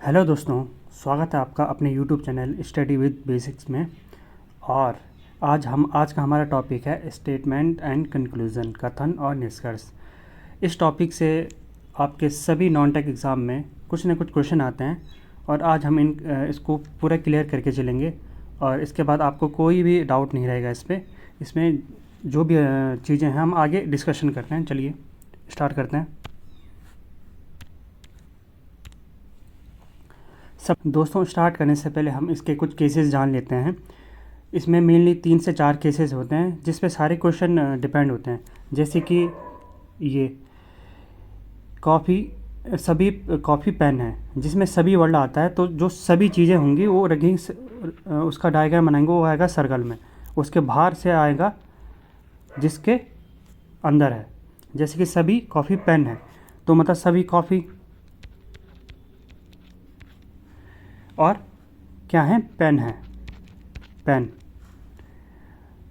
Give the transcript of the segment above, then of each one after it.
Hello दोस्तों, स्वागत है आपका अपने YouTube channel study with basics में। और आज का हमारा टॉपिक है स्टेटमेंट एंड कंक्लूज़न, कथन और निष्कर्ष। इस टॉपिक से आपके सभी नॉन टेक एग्ज़ाम में कुछ ना कुछ क्वेश्चन आते हैं और आज हम इसको पूरा क्लियर करके चलेंगे और इसके बाद आपको कोई भी डाउट नहीं रहेगा इसमें जो भी चीज़ें हैं हम आगे डिस्कशन करते हैं। चलिए स्टार्ट करते हैं। सब दोस्तों, स्टार्ट करने से पहले हम इसके कुछ केसेस जान लेते हैं। इसमें मेनली 3 से 4 केसेस होते हैं जिस पे सारे क्वेश्चन डिपेंड होते हैं। जैसे कि ये सभी कॉफ़ी पेन है जिसमें सभी वर्ड आता है, तो जो सभी चीज़ें होंगी वो रखेंगे, उसका डायग्राम बनाएंगे, वो आएगा सर्कल में। उसके बाहर से आएगा जिसके अंदर है। जैसे कि सभी कॉफ़ी पेन है तो मतलब सभी कॉफ़ी और क्या है, पेन है, पेन।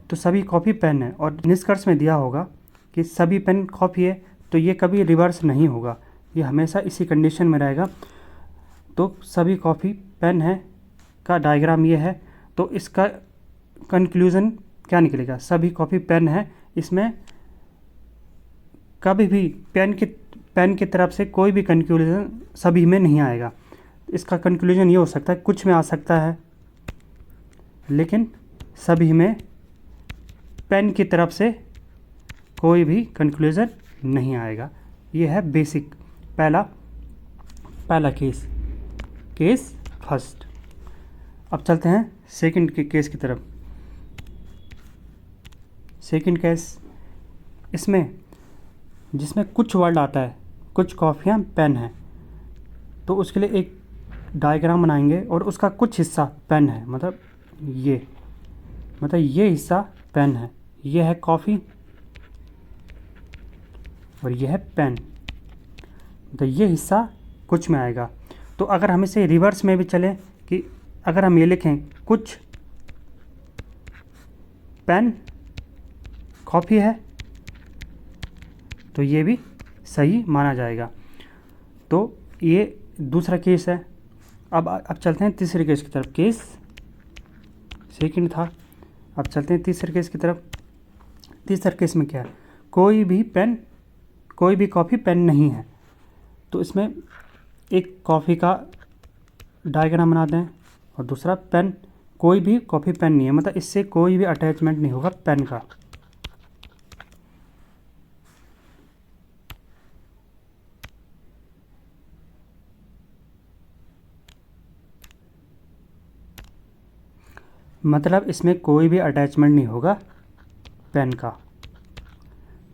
तो सभी कॉफ़ी पेन है और निष्कर्ष में दिया होगा कि सभी पेन कॉफ़ी है, तो ये कभी रिवर्स नहीं होगा, ये हमेशा इसी कंडीशन में रहेगा। तो सभी कॉफ़ी पेन है का डायग्राम ये है, तो इसका कंक्लूज़न क्या निकलेगा, सभी कॉफ़ी पेन है। इसमें कभी भी पेन की तरफ से कोई भी कंक्लूज़न सभी में नहीं आएगा। इसका कंक्लूजन ये हो सकता है, कुछ में आ सकता है लेकिन सभी में पेन की तरफ से कोई भी कंक्लूजन नहीं आएगा। ये है बेसिक पहला केस फर्स्ट। अब चलते हैं सेकंड के केस की तरफ। सेकंड केस इसमें जिसमें कुछ वर्ड आता है, कुछ कॉफ़ियाँ पेन है, तो उसके लिए एक डायग्राम बनाएंगे और उसका कुछ हिस्सा पेन है, मतलब ये हिस्सा पेन है, ये है कॉफ़ी और ये है पेन, तो ये हिस्सा कुछ में आएगा। तो अगर हम इसे रिवर्स में भी चलें कि अगर हम ये लिखें कुछ पेन कॉफ़ी है, तो ये भी सही माना जाएगा। तो ये दूसरा केस है। अब चलते हैं तीसरे केस की तरफ। केस सेकंड था, अब चलते हैं तीसरे केस की तरफ। तीसरे केस में क्या है, कोई भी कॉफ़ी पेन नहीं है, तो इसमें एक कॉफ़ी का डायग्राम बना दें और दूसरा पेन, कोई भी कॉफ़ी पेन नहीं है, मतलब इससे कोई भी अटैचमेंट नहीं होगा पेन का। मतलब इसमें कोई भी अटैचमेंट नहीं होगा पेन का।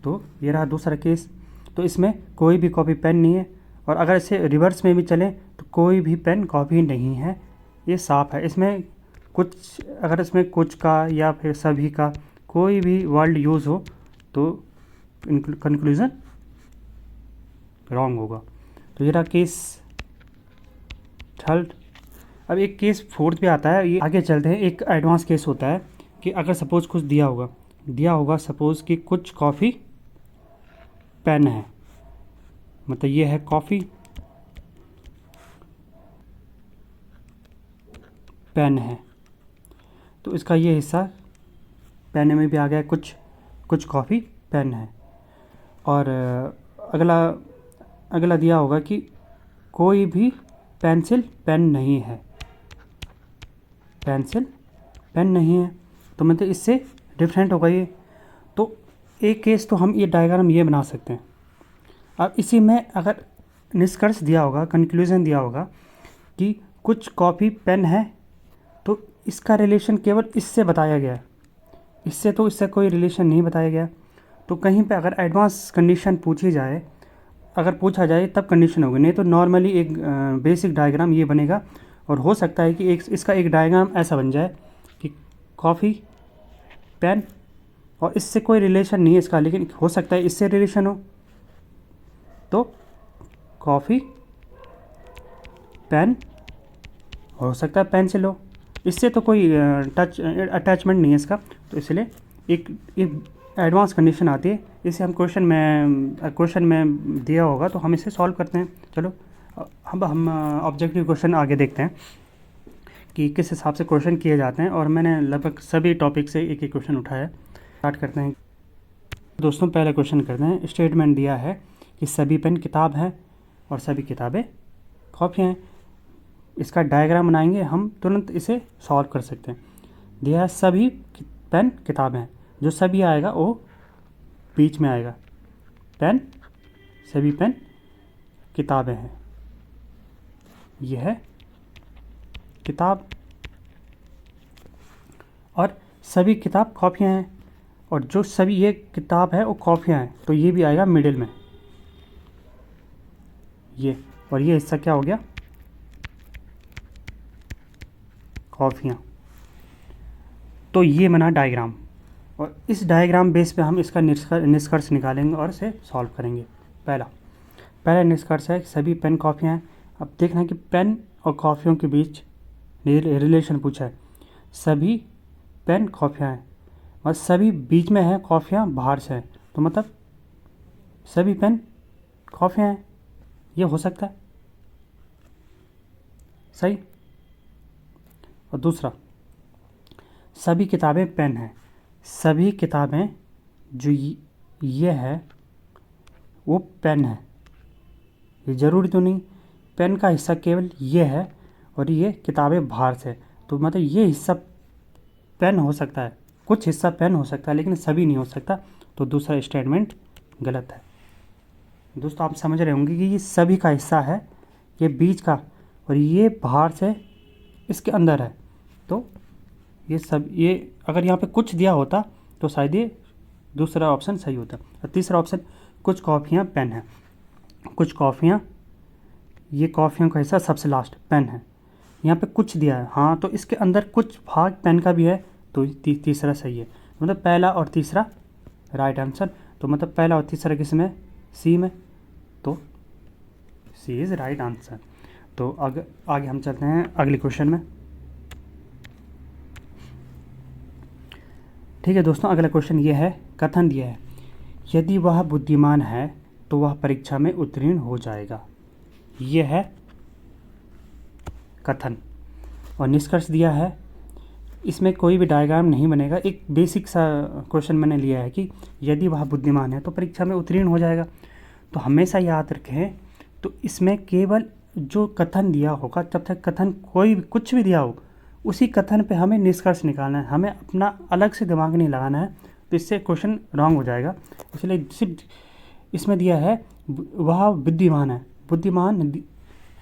तो ये रहा दूसरा केस। तो इसमें कोई भी कॉपी पेन नहीं है, और अगर इसे रिवर्स में भी चलें तो कोई भी पेन कॉपी नहीं है, ये साफ है। इसमें अगर इसमें कुछ का या फिर सभी का कोई भी वर्ड यूज़ हो तो कंक्लूज़न रॉन्ग होगा। तो ये रहा केस थर्ड। अब एक केस फोर्थ पे आता है, ये आगे चलते हैं। एक एडवांस केस होता है कि अगर सपोज़ कुछ दिया होगा सपोज़ कि कुछ कॉफ़ी पेन है, मतलब ये है कॉफ़ी पेन है, तो इसका ये हिस्सा पेन में भी आ गया, कुछ कॉफ़ी पेन है। और अगला दिया होगा कि कोई भी पेंसिल पेन नहीं है, पेंसिल पेन नहीं है, तो मतलब इससे डिफरेंट होगा ये। तो एक केस तो हम ये डायग्राम ये बना सकते हैं। अब इसी में अगर निष्कर्ष दिया होगा, कंक्लूजन दिया होगा कि कुछ कॉफ़ी पेन है, तो इसका रिलेशन केवल इससे बताया गया है, इससे कोई रिलेशन नहीं बताया गया। तो कहीं पे अगर एडवांस कंडीशन पूछा जाए तब कंडीशन होगी, नहीं तो नॉर्मली एक बेसिक डायग्राम ये बनेगा। और हो सकता है कि इसका एक डायग्राम ऐसा बन जाए कि कॉफ़ी पेन, और इससे कोई रिलेशन नहीं है इसका, लेकिन हो सकता है इससे रिलेशन हो, तो कॉफ़ी पेन हो सकता है पेंसिल हो, इससे तो कोई अटैचमेंट नहीं है इसका। तो इसलिए एक एडवांस कंडीशन आती है, इसे हम क्वेश्चन में दिया होगा तो हम इसे सॉल्व करते हैं। चलो हम ऑब्जेक्टिव क्वेश्चन आगे देखते हैं कि किस हिसाब से क्वेश्चन किए जाते हैं, और मैंने लगभग सभी टॉपिक से एक एक क्वेश्चन उठाया। स्टार्ट करते हैं दोस्तों। पहला क्वेश्चन करते हैं। स्टेटमेंट दिया है कि सभी पेन किताब हैं और सभी किताबें कॉपियाँ हैं। इसका डायग्राम बनाएंगे, हम तुरंत इसे सॉल्व कर सकते हैं। दिया है सभी पेन किताबें हैं, जो सभी आएगा वो बीच में आएगा। पेन, सभी पेन किताबें हैं, यह है किताब, और सभी किताब कॉपियाँ हैं, और जो सभी ये किताब है वो कॉपियाँ हैं, तो ये भी आएगा मिडिल में ये, और ये हिस्सा क्या हो गया, कॉपियाँ। तो ये बना डायग्राम, और इस डायग्राम बेस पे हम इसका निष्कर्ष निकालेंगे और इसे सॉल्व करेंगे। पहला निष्कर्ष है कि सभी पेन कॉपियाँ हैं। अब देखना है कि पेन और कॉपियों के बीच रिलेशन पूछा है। सभी पेन कॉपियाँ हैं और सभी बीच में है, कॉपियाँ बाहर से हैं, तो मतलब सभी पेन कॉपियाँ हैं, ये हो सकता है सही। और दूसरा, सभी किताबें पेन हैं। सभी किताबें जो ये है वो पेन है, ये ज़रूरी तो नहीं। पेन का हिस्सा केवल ये है और ये किताबें बाहर से, तो मतलब ये हिस्सा पेन हो सकता है, कुछ हिस्सा पेन हो सकता है, लेकिन सभी नहीं हो सकता। तो दूसरा स्टेटमेंट गलत है। दोस्तों आप समझ रहे होंगे कि ये सभी का हिस्सा है, ये बीच का, और ये बाहर से इसके अंदर है, तो ये सब, ये अगर यहाँ पे कुछ दिया होता तो शायद ये दूसरा ऑप्शन सही होता। और तीसरा ऑप्शन, कुछ कॉफ़ियाँ पेन है। कुछ कॉफ़ियाँ, ये कॉफ़ियों का हिस्सा सबसे लास्ट पेन है। यहाँ पे कुछ दिया है, हाँ, तो इसके अंदर कुछ भाग पेन का भी है, तो तीसरा सही है। मतलब पहला और तीसरा राइट आंसर। तो मतलब पहला और तीसरा किस में, सी में, तो सी इज़ राइट आंसर। तो आगे हम चलते हैं अगले क्वेश्चन में। ठीक है दोस्तों, अगला क्वेश्चन ये है, कथन दिया है, यदि वह बुद्धिमान है तो वह परीक्षा में उत्तीर्ण हो जाएगा। ये है कथन, और निष्कर्ष दिया है। इसमें कोई भी डायग्राम नहीं बनेगा, एक बेसिक सा क्वेश्चन मैंने लिया है कि यदि वह बुद्धिमान है तो परीक्षा में उत्तीर्ण हो जाएगा। तो हमेशा याद रखें, तो इसमें केवल जो कथन दिया होगा, जब तक कथन कोई कुछ भी दिया हो, उसी कथन पे हमें निष्कर्ष निकालना है, हमें अपना अलग से दिमाग नहीं लगाना है, तो इससे क्वेश्चन रॉन्ग हो जाएगा। इसलिए सिर्फ इसमें दिया है वह बुद्धिमान है, बुद्धिमान,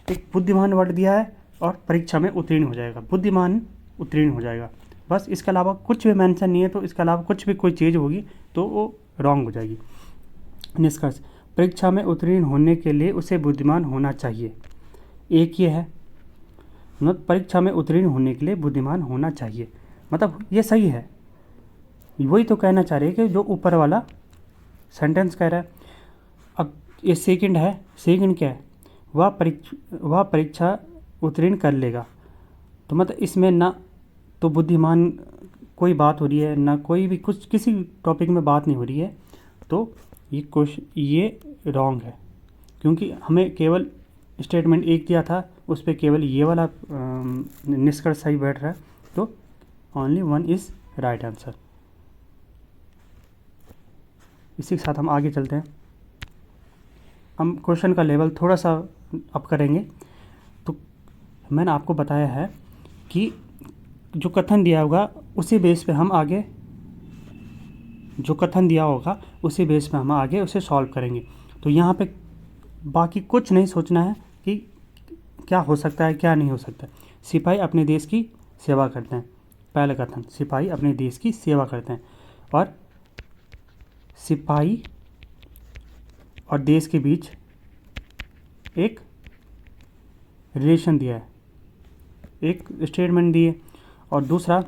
एक बुद्धिमान वर्ड दिया है और परीक्षा में उत्तीर्ण हो जाएगा, बुद्धिमान उत्तीर्ण हो जाएगा, बस। इसके अलावा कुछ भी मेंशन नहीं है, तो इसके अलावा कुछ भी कोई चीज़ होगी तो वो रॉन्ग हो जाएगी। निष्कर्ष, परीक्षा में उत्तीर्ण होने के लिए उसे बुद्धिमान होना चाहिए। एक ये है, मतलब परीक्षा में उत्तीर्ण होने के लिए बुद्धिमान होना चाहिए, मतलब ये सही है। वही तो कहना चाह रहे हैं कि जो ऊपर वाला सेंटेंस कह रहा है। अब ये सेकंड है, सेकंड क्या है, वह परीक्षा उत्तीर्ण कर लेगा, तो मतलब इसमें ना तो बुद्धिमान कोई बात हो रही है, ना कोई भी कुछ किसी टॉपिक में बात नहीं हो रही है, तो ये क्वेश्चन ये रॉन्ग है, क्योंकि हमें केवल स्टेटमेंट एक दिया था, उस पर केवल ये वाला निष्कर्ष सही बैठ रहा है, तो only one is right answer. इसी के साथ हम आगे चलते हैं। हम क्वेश्चन का लेवल थोड़ा सा अप करेंगे। तो मैंने आपको बताया है कि जो कथन दिया होगा उसी बेस पे हम आगे, जो कथन दिया होगा उसी बेस पे हम आगे उसे सॉल्व करेंगे। तो यहाँ पे बाकी कुछ नहीं सोचना है कि क्या हो सकता है क्या नहीं हो सकता। सिपाही अपने देश की सेवा करते हैं, पहला कथन, सिपाही अपने देश की सेवा करते हैं, और सिपाही और देश के बीच एक रिलेशन दिया है, एक स्टेटमेंट दिए। और दूसरा,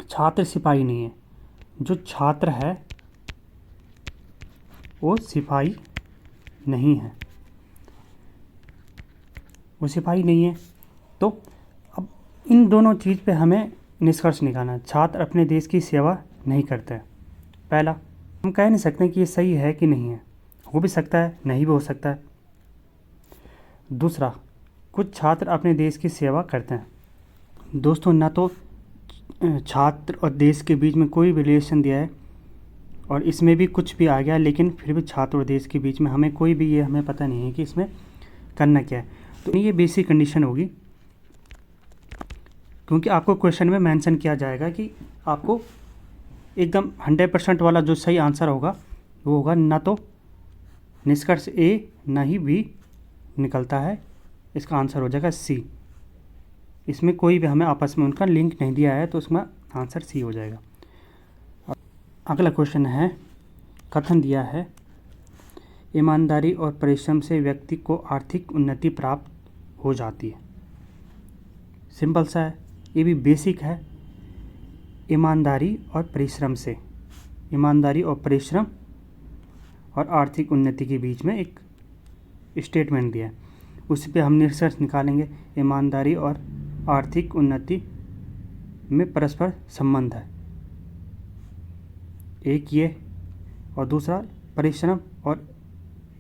छात्र सिपाही नहीं है, जो छात्र है वो सिपाही नहीं है, वो सिपाही नहीं है। तो अब इन दोनों चीज़ पे हमें निष्कर्ष निकालना है। छात्र अपने देश की सेवा नहीं करते हैं, पहला। हम कह नहीं सकते कि ये सही है कि नहीं है, हो भी सकता है नहीं भी हो सकता है। दूसरा, कुछ छात्र अपने देश की सेवा करते हैं। दोस्तों, ना तो छात्र और देश के बीच में कोई भी रिलेशन दिया है और इसमें भी कुछ भी आ गया, लेकिन फिर भी छात्र और देश के बीच में हमें कोई भी ये हमें पता नहीं है कि इसमें करना क्या है। तो ये बेसिक कंडीशन होगी, क्योंकि आपको क्वेश्चन में मेंशन किया जाएगा कि आपको एकदम 100% वाला जो सही आंसर होगा वो होगा ना तो निष्कर्ष ए ना ही बी निकलता है, इसका आंसर हो जाएगा सी। इसमें कोई भी हमें आपस में उनका लिंक नहीं दिया है, तो उसमें आंसर सी हो जाएगा। अगला क्वेश्चन है, कथन दिया है, ईमानदारी और परिश्रम से व्यक्ति को आर्थिक उन्नति प्राप्त हो जाती है। सिंपल सा है, ये भी बेसिक है। ईमानदारी और परिश्रम से, ईमानदारी और परिश्रम और आर्थिक उन्नति के बीच में एक स्टेटमेंट दिया है, उसी पे हम निष्कर्ष निकालेंगे। ईमानदारी और आर्थिक उन्नति में परस्पर संबंध है, एक ये, और दूसरा परिश्रम और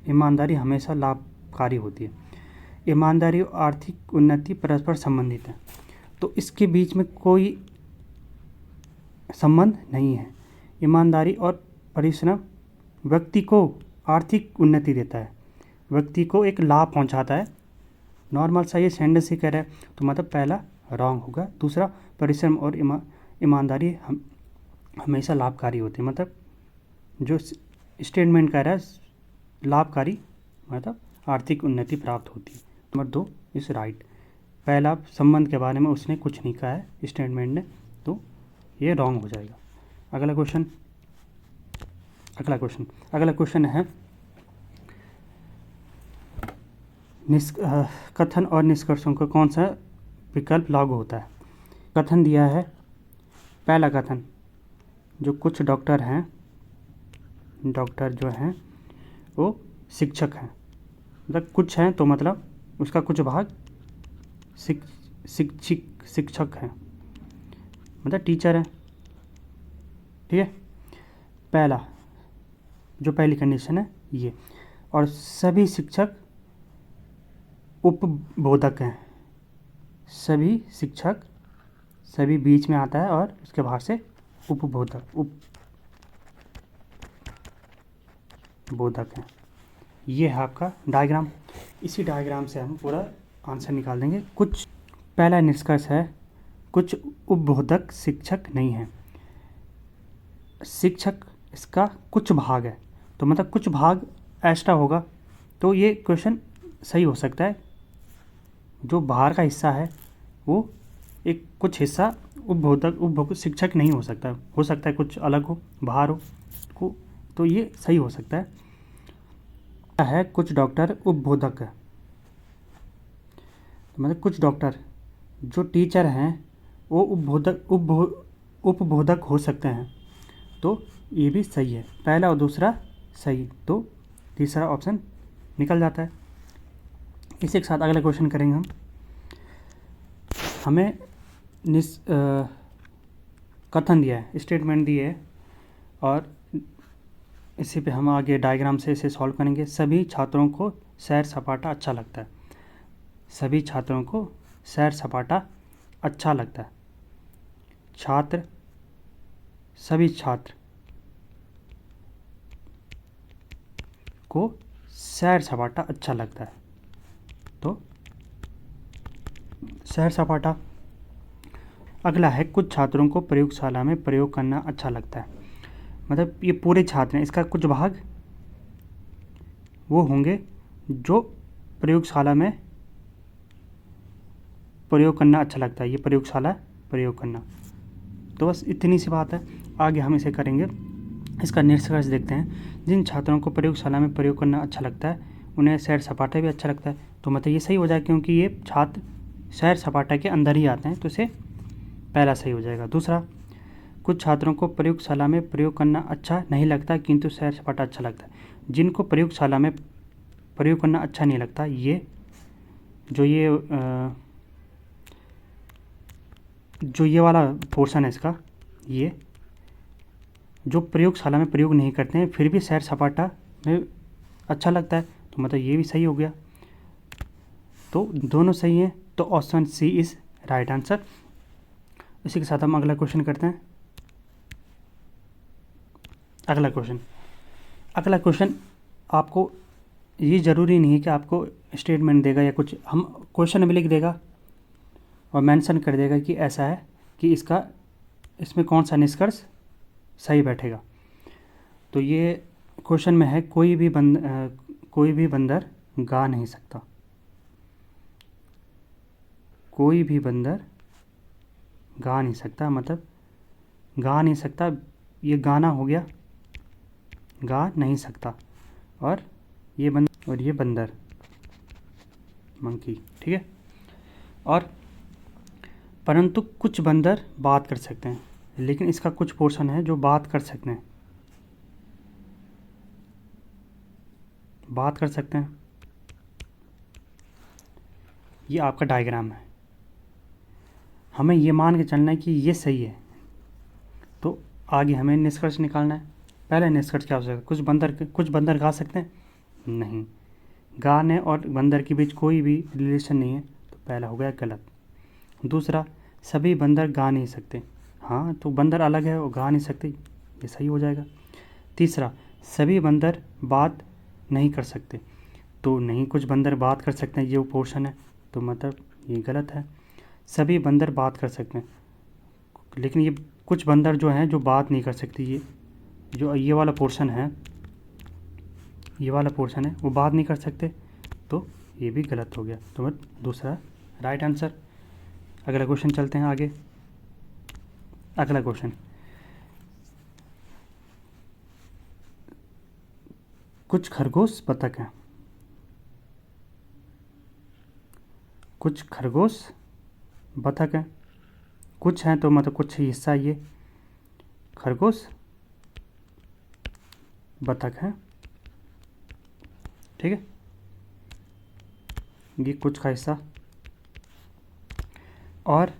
ईमानदारी हमेशा लाभकारी होती है। ईमानदारी और आर्थिक उन्नति परस्पर संबंधित है, तो इसके बीच में कोई संबंध नहीं है। ईमानदारी और परिश्रम व्यक्ति को आर्थिक उन्नति देता है, व्यक्ति को एक लाभ पहुंचाता है। नॉर्मल सा ये सेंटेंस ही कह रहा है, तो मतलब पहला रॉन्ग होगा। दूसरा, परिश्रम और ईमानदारी हमेशा लाभकारी होती है, मतलब जो स्टेटमेंट कह रहा है लाभकारी मतलब आर्थिक उन्नति प्राप्त होती है। Number 2 is right. पहला संबंध के बारे में उसने कुछ नहीं कहा है स्टेटमेंट ने, तो ये रॉन्ग हो जाएगा। अगला क्वेश्चन है, कथन और निष्कर्षों का कौन सा विकल्प लागू होता है। कथन दिया है, पहला कथन, जो कुछ डॉक्टर हैं, डॉक्टर जो हैं वो शिक्षक हैं, मतलब कुछ हैं तो मतलब उसका कुछ भाग शिक्षक हैं, मतलब टीचर हैं। ठीक है, पहला जो पहली कंडीशन है ये। और सभी शिक्षक उपबोधक हैं, सभी शिक्षक, सभी बीच में आता है और उसके बाहर से उपबोधक हैं। ये है आपका डायग्राम। इसी डायग्राम से हम पूरा आंसर निकाल देंगे। कुछ, पहला निष्कर्ष है, कुछ उपबोधक शिक्षक नहीं हैं। शिक्षक इसका कुछ भाग है, तो मतलब कुछ भाग एक्स्ट्रा होगा, तो ये क्वेश्चन सही हो सकता है। जो बाहर का हिस्सा है वो एक कुछ हिस्सा उपबोधक शिक्षक नहीं हो सकता है कुछ अलग हो, बाहर हो, तो ये सही हो सकता है कुछ डॉक्टर उपबोधक है, तो मतलब कुछ डॉक्टर जो टीचर हैं वो उपबोधक हो सकते हैं, तो ये भी सही है। पहला और दूसरा सही, तो तीसरा ऑप्शन निकल जाता है। इसी के साथ अगला क्वेश्चन करेंगे हम। हमें कथन दिया है, स्टेटमेंट दी है, और इसी पे हम आगे डायग्राम से इसे सॉल्व करेंगे। सभी छात्रों को सैर सपाटा अच्छा लगता है, सभी छात्रों को सैर सपाटा अच्छा लगता है। छात्र, सभी छात्र को सैर सपाटा अच्छा लगता है, तो सैर सपाटा। अगला है, कुछ छात्रों को प्रयोगशाला में प्रयोग करना अच्छा लगता है, मतलब ये पूरे छात्र हैं, इसका कुछ भाग वो होंगे जो प्रयोगशाला में प्रयोग करना अच्छा लगता है, ये प्रयोगशाला प्रयोग करना। तो बस इतनी सी बात है, आगे हम इसे करेंगे। इसका निष्कर्ष देखते हैं। जिन छात्रों को प्रयोगशाला में प्रयोग करना अच्छा लगता है उन्हें सैर सपाटा भी अच्छा लगता है, तो मतलब ये सही हो जाए, क्योंकि ये छात्र सैर सपाटा के अंदर ही आते हैं, तो इसे पहला सही हो जाएगा। दूसरा, कुछ छात्रों को प्रयोगशाला में प्रयोग करना अच्छा नहीं लगता किंतु सैर सपाटा अच्छा लगता है। जिनको प्रयोगशाला में प्रयोग करना अच्छा नहीं लगता, ये जो ये वाला पोर्शन है इसका, ये जो प्रयोगशाला में प्रयोग नहीं करते हैं फिर भी सैर सपाटा में अच्छा लगता है, तो मतलब ये भी सही हो गया। तो दोनों सही हैं, तो option C is right answer. इसी के साथ हम अगला क्वेश्चन करते हैं। अगला क्वेश्चन आपको ये ज़रूरी नहीं है कि आपको स्टेटमेंट देगा या कुछ, हम क्वेश्चन में लिख देगा और मेंशन कर देगा कि ऐसा है कि इसमें कौन सा निष्कर्ष सही बैठेगा। तो ये क्वेश्चन में है कोई भी बंदर गा नहीं सकता। कोई भी बंदर गा नहीं सकता, मतलब गा नहीं सकता, ये गाना हो गया, गा नहीं सकता, और ये बंदर मंकी, ठीक है। और परंतु कुछ बंदर बात कर सकते हैं, लेकिन इसका कुछ पोर्शन है जो बात कर सकते हैं, बात कर सकते हैं। ये आपका डायग्राम है, हमें ये मान के चलना है कि ये सही है, तो आगे हमें निष्कर्ष निकालना है। पहले निष्कर्ष क्या हो सकता है, कुछ बंदर गा सकते हैं, नहीं, गाने और बंदर के बीच कोई भी रिलेशन नहीं है, तो पहला हो गया गलत। दूसरा, सभी बंदर गा नहीं सकते, हाँ, तो बंदर अलग है, वो गा नहीं सकते, ये सही हो जाएगा। तीसरा, सभी बंदर बात नहीं कर सकते, तो नहीं, कुछ बंदर बात कर सकते हैं, ये वो पोर्शन है, तो मतलब ये गलत है। सभी बंदर बात कर सकते हैं, लेकिन ये कुछ बंदर जो हैं जो बात नहीं कर सकती, ये वाला पोर्शन है, वो बात नहीं कर सकते, तो ये भी गलत हो गया, तो मतलब दूसरा राइट आंसर। अगला क्वेश्चन चलते हैं आगे। अगला क्वेश्चन, कुछ खरगोश बतख हैं, कुछ खरगोश बतख हैं, कुछ हैं तो मतलब कुछ हिस्सा ये खरगोश बतख हैं, ठीक है, ये कुछ का हिस्सा, और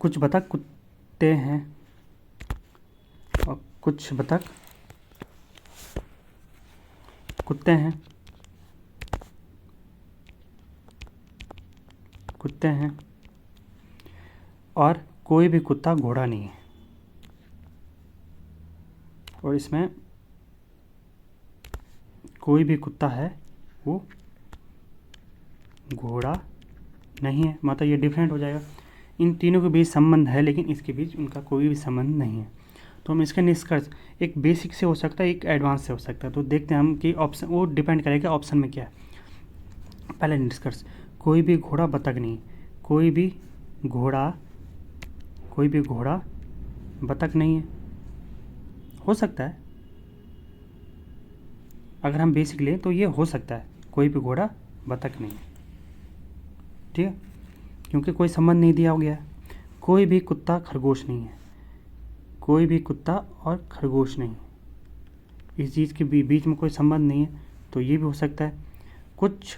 कुछ बतख कुत्ते हैं, और कुछ बतख कुत्ते हैं, और कोई भी कुत्ता घोड़ा नहीं है, और इसमें कोई भी कुत्ता है वो घोड़ा नहीं है, मतलब ये डिफरेंट हो जाएगा। इन तीनों के बीच संबंध है, लेकिन इसके बीच उनका कोई भी संबंध नहीं है, तो हम इसका निष्कर्ष एक बेसिक से हो सकता है, एक एडवांस से हो सकता है, तो देखते हैं हम कि ऑप्शन, वो डिपेंड करेगा ऑप्शन में क्या है। पहले निष्कर्ष, कोई भी घोड़ा बतख नहीं, कोई भी घोड़ा बतख नहीं है, हो सकता है, अगर हम बेसिक लें तो ये हो सकता है, कोई भी घोड़ा बतख नहीं है, ठीक है, क्योंकि कोई संबंध नहीं दिया हो गया है। कोई भी कुत्ता खरगोश नहीं है, कोई भी कुत्ता और खरगोश नहीं है, इस चीज़ के बीच में कोई संबंध नहीं है, तो ये भी हो सकता है। कुछ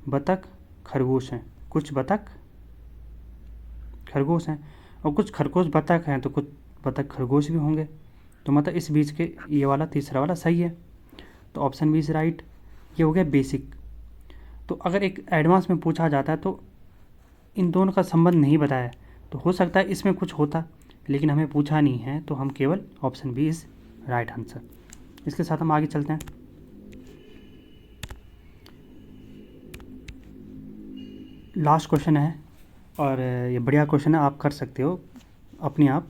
बतख खरगोश हैं, कुछ बतख खरगोश हैं, और कुछ खरगोश बतख हैं, तो कुछ बतख खरगोश भी होंगे, तो मतलब इस बीच के ये वाला तीसरा वाला सही है, तो ऑप्शन बी इज़ राइट। ये हो गया बेसिक। तो अगर एक एडवांस में पूछा जाता है तो इन दोनों का संबंध नहीं बताया, तो हो सकता है इसमें कुछ होता, लेकिन हमें पूछा नहीं है, तो हम केवल option B is right answer. इसके साथ हम आगे चलते हैं। लास्ट क्वेश्चन है, और ये बढ़िया क्वेश्चन है, आप कर सकते हो अपने आप,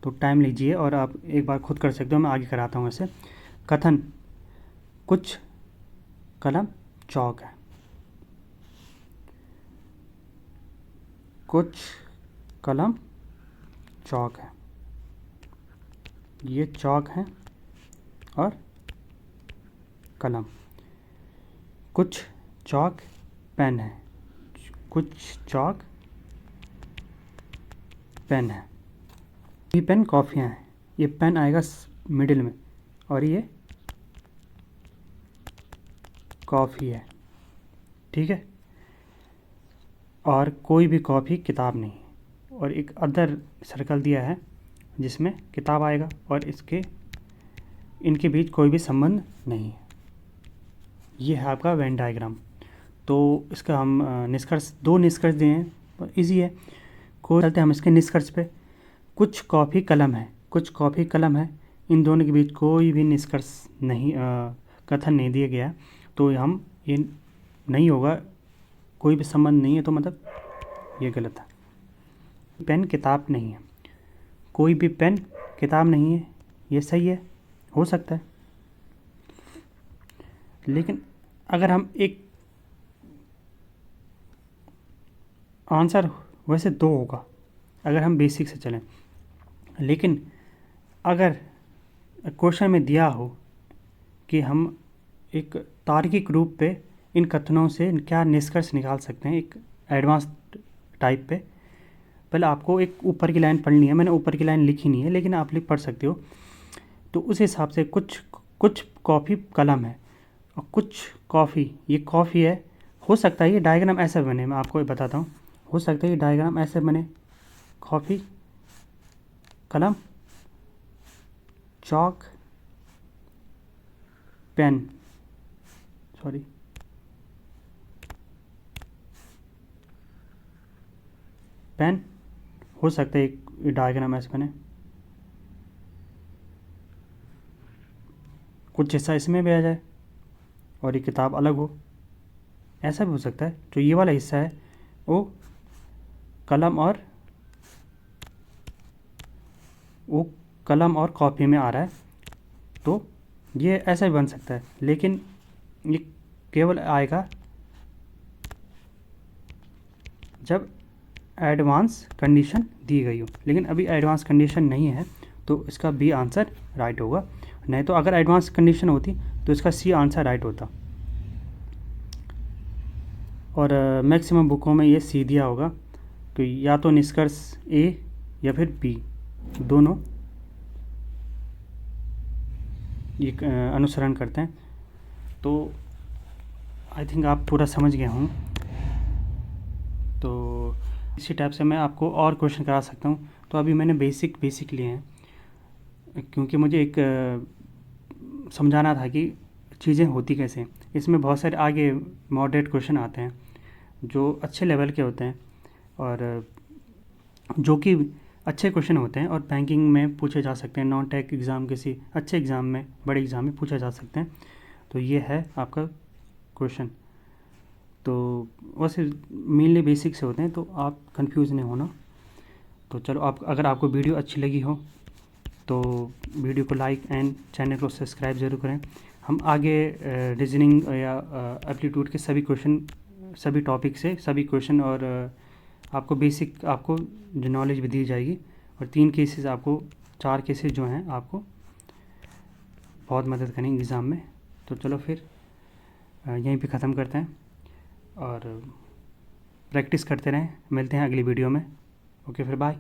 तो टाइम लीजिए और आप एक बार खुद कर सकते हो, मैं आगे कराता हूँ ऐसे। कथन, कुछ कलम चौक है, कुछ कलम चौक है, ये चौक है और कलम, कुछ चौक पेन है, कुछ चौक पेन है, ये पेन कॉफ़ियाँ हैं, ये पेन आएगा मिडिल में, और ये कॉफ़ी है, ठीक है, और कोई भी कॉपी किताब नहीं, और एक अदर सर्कल दिया है जिसमें किताब आएगा, और इनके बीच कोई भी संबंध नहीं है। ये है आपका वेन डायग्राम। तो इसका हम निष्कर्ष, 2 निष्कर्ष दिए हैं, ईजी है। को चलते हैं हम इसके निष्कर्ष पे। कुछ कॉफ़ी कलम है, कुछ कॉफ़ी कलम है, इन दोनों के बीच कोई भी निष्कर्ष नहीं, कथन नहीं दिया गया, तो हम ये नहीं होगा, कोई भी संबंध नहीं है, तो मतलब ये गलत है। पेन किताब नहीं है, कोई भी पेन किताब नहीं है, ये सही है, हो सकता है। लेकिन अगर हम एक आंसर वैसे 2 होगा अगर हम बेसिक से चलें, लेकिन अगर क्वेश्चन में दिया हो कि हम एक तार्किक रूप पे इन कथनों से क्या निष्कर्ष निकाल सकते हैं, एक एडवांस टाइप पे, पहले आपको एक ऊपर की लाइन पढ़नी है। मैंने ऊपर की लाइन लिखी नहीं है, लेकिन आप लिख पढ़ सकते हो। तो उस हिसाब से कुछ कॉफ़ी कलम है और कुछ कॉफ़ी, ये कॉफ़ी है। हो सकता है ये डायग्राम ऐसे बने, मैं आपको बताता हूँ, हो सकता है ये डायग्राम ऐसे बने, कॉफ़ी कलम चॉक पेन, सॉरी पेन, हो सकता है एक डायग्राम ऐसे बने, कुछ हिस्सा इसमें भी आ जाए और ये किताब अलग हो, ऐसा भी हो सकता है। जो ये वाला हिस्सा है वो कलम और कॉपी में आ रहा है, तो ये ऐसा भी बन सकता है। लेकिन ये केवल आएगा जब एडवांस कंडीशन दी गई हो, लेकिन अभी एडवांस कंडीशन नहीं है, तो इसका बी आंसर राइट होगा। नहीं तो अगर एडवांस कंडीशन होती तो इसका सी आंसर राइट होता। और मैक्सिमम बुकों में ये सी दिया होगा, तो या तो निष्कर्ष ए या फिर बी, दोनों ये अनुसरण करते हैं। तो आई थिंक आप पूरा समझ गए हों। तो इसी टाइप से मैं आपको और क्वेश्चन करा सकता हूँ। तो अभी मैंने बेसिक लिए हैं, क्योंकि मुझे एक समझाना था कि चीज़ें होती कैसे हैं। इसमें बहुत सारे आगे मॉडरेट क्वेश्चन आते हैं जो अच्छे लेवल के होते हैं और जो कि अच्छे क्वेश्चन होते हैं और बैंकिंग में पूछे जा सकते हैं, नॉन टेक एग्ज़ाम, किसी अच्छे एग्ज़ाम में, बड़े एग्ज़ाम में पूछे जा सकते हैं। तो ये है आपका क्वेश्चन। तो वैसे मेनली बेसिक से होते हैं, तो आप कंफ्यूज नहीं होना। तो चलो, आप अगर आपको वीडियो अच्छी लगी हो तो वीडियो को लाइक एंड चैनल को सब्सक्राइब ज़रूर करें। हम आगे रीजनिंग या एप्टीट्यूड के सभी क्वेश्चन, सभी टॉपिक से सभी क्वेश्चन और आपको बेसिक, आपको जो नॉलेज भी दी जाएगी, और 3 केसेस आपको, 4 केसेस जो हैं आपको बहुत मदद करेंगे एग्ज़ाम में। तो चलो फिर यहीं पे ख़त्म करते हैं और प्रैक्टिस करते रहें। मिलते हैं अगली वीडियो में। ओके, फिर बाय।